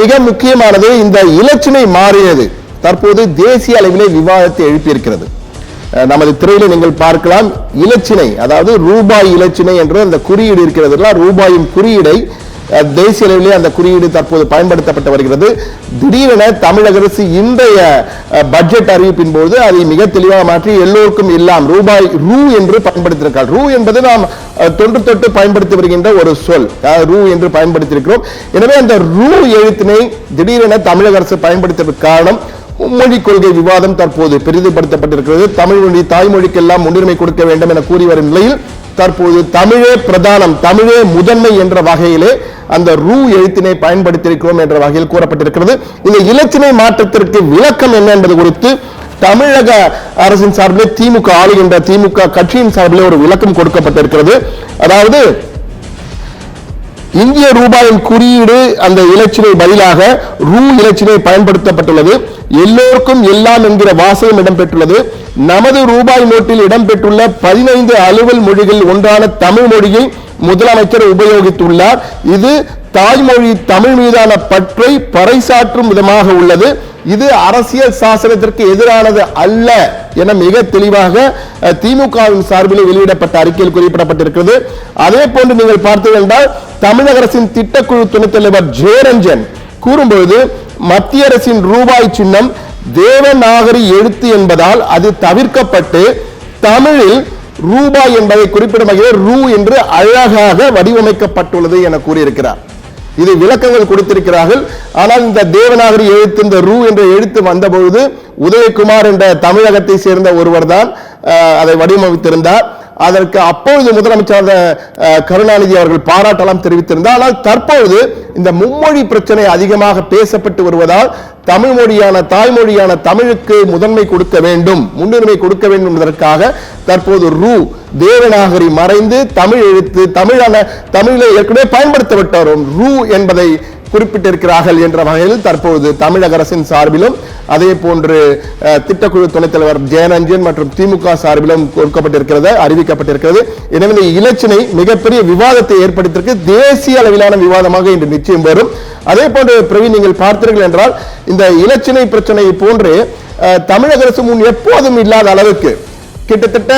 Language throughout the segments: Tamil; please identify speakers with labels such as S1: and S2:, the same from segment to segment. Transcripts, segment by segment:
S1: மிக முக்கியமானது இந்த இலச்சினை மாறியது தற்போது தேசிய அளவிலே விவாதத்தை எழுப்பியிருக்கிறது. நமது திரையில நீங்கள் பார்க்கலாம், இலச்சினை அதாவது ரூபாய் இலச்சினை என்ற அந்த குறியீடு இருக்கிறது. ரூபாயின் குறியீடை தேசிய அளவிலே அந்த குறியீடு தற்போது பயன்படுத்தப்பட்டு வருகிறது. திடீரென தமிழக அரசு இன்றைய பட்ஜெட் அறிவிப்பின் போது அதை மிக தெளிவாக மாற்றி எல்லோருக்கும் எல்லாம் ரூபாய் ரூ என்று பயன்படுத்தியிருக்கார். ரூ என்பது நாம் தொன்று தொட்டு பயன்படுத்தி வருகின்ற ஒரு சொல், ரூ என்று பயன்படுத்தியிருக்கிறோம். எனவே அந்த ரூ எழுத்தினை திடீரென தமிழக அரசு பயன்படுத்தியதற்கு காரணம் மும்மொழி கொள்கை விவாதம் தற்போது பெரிதுபடுத்தப்பட்டிருக்கிறது. தமிழ் மொழி தாய்மொழிக்கெல்லாம் முன்னுரிமை கொடுக்க வேண்டும் என கூறி வரும் நிலையில் தற்போது தமிழே பிரதானம், தமிழே முதன்மை என்ற வகையிலே அந்த ரூ எழுத்தினை பயன்படுத்தியிருக்கிறோம் என்ற வகையில் கூறப்பட்டிருக்கிறது. இந்த இலச்சினை மாற்றத்திற்கு விளக்கம் என்ன என்பது குறித்து தமிழக அரசின் சார்பிலே திமுக ஆளுகின்ற திமுக கட்சியின் சார்பிலே ஒரு விளக்கம் கொடுக்கப்பட்டிருக்கிறது. அதாவது இந்திய ரூபாயின் குறியீடு அந்த இலச்சினை பதிலாக ரூ இலச்சினை பயன்படுத்தப்பட்டுள்ளது. எல்லோருக்கும் எல்லாம் என்கிற வாசகம் இடம்பெற்றுள்ளது. நமது ரூபாய் நோட்டில் இடம்பெற்றுள்ள 15 அலுவல் மொழிகள் ஒன்றான தமிழ் மொழியை முதலமைச்சர் உபயோகித்துள்ளார். இது தாய்மொழி தமிழ் மீதான பற்றை பறைசாற்றும் விதமாக உள்ளது. இது அரசியல் சாசனத்திற்கு எதிரானது அல்ல என மிக தெளிவாக திமுகவின் சார்பில் வெளியிடப்பட்ட அறிக்கையில் குறிப்பிடப்பட்டிருக்கிறது. அதே போன்று நீங்கள் பார்த்தீர்கள் என்றால் தமிழக அரசின் திட்டக்குழு துணைத் தலைவர் ஜெயரஞ்சன் கூறும்போது மத்திய அரசின் ரூபாய் சின்னம் தேவநாகரி எழுத்து என்பதால் அது தவிர்க்கப்பட்டு தமிழில் ரூபாய் என்பதை குறிப்பிடும் வகையில் ரூ என்று அழகாக வடிவமைக்கப்பட்டுள்ளது என கூறியிருக்கிறார். இது விளக்கங்கள் கொடுத்திருக்கிறார்கள். ஆனால் இந்த தேவநாகரி எழுத்து, இந்த ரூ என்ற எழுத்து வந்தபொழுது உதயகுமார் என்ற தமிழகத்தை சேர்ந்த ஒருவர் தான் அதை வடிவமைத்திருந்தார். அதற்கு அப்பொழுது முதலமைச்சர் கருணாநிதி அவர்கள் பாராட்டலாம் தெரிவித்திருந்தார். ஆனால் தற்பொழுது இந்த மும்மொழி பிரச்சனை அதிகமாக பேசப்பட்டு வருவதால் தமிழ் மொழியான தாய்மொழியான தமிழுக்கு முதன்மை கொடுக்க வேண்டும், முன்னுரிமை கொடுக்க வேண்டும் என்பதற்காக தற்போது ரூ தேவநாகரி மறைந்து தமிழ் எழுத்து தமிழில் ஏற்கனவே பயன்படுத்தப்பட்ட ரூ என்பதை குறிப்பிட்டிருக்கிறார்கள் என்ற வகையில் தற்போது தமிழக அரசின் சார்பிலும் அதே போன்று திட்டக்குழு துணைத் தலைவர் ஜெயரஞ்சன் மற்றும் திமுக சார்பிலும் கொடுக்கப்பட்டிருக்கிறது, அறிவிக்கப்பட்டிருக்கிறது. எனவே இந்த இலச்சினை மிகப்பெரிய விவாதத்தை ஏற்படுத்தியிருக்கு. தேசிய அளவிலான விவாதமாக இன்று நிச்சயம் வரும். அதே போன்று பிரவீன், நீங்கள் பார்த்தீர்கள் என்றால் இந்த இலச்சினை பிரச்சனை போன்று தமிழக அரசு முன் எப்போதும் இல்லாத அளவுக்கு கிட்டத்தட்ட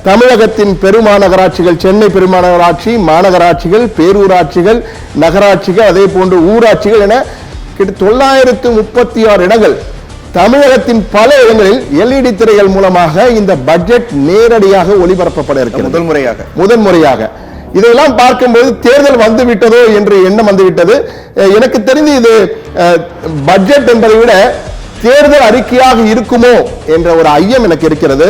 S1: தமிழகத்தின் பெருமாநகராட்சிகள், சென்னை பெருமாநகராட்சி, மாநகராட்சிகள், பேரூராட்சிகள், நகராட்சிகள், அதே போன்று ஊராட்சிகள் என 936 இடங்கள் தமிழகத்தின் பல இடங்களில் LED திரைகள் மூலமாக இந்த பட்ஜெட் நேரடியாக ஒளிபரப்பப்பட இருக்கிறது. முதன்முறையாக இதெல்லாம் பார்க்கும்போது தேர்தல் வந்துவிட்டதோ என்று எண்ணம் வந்துவிட்டது. எனக்கு தெரிந்து இது பட்ஜெட் என்பதை விட தேர்தல் அறிக்கையாக இருக்குமோ என்ற ஒரு ஐயம் எனக்கு இருக்கிறது.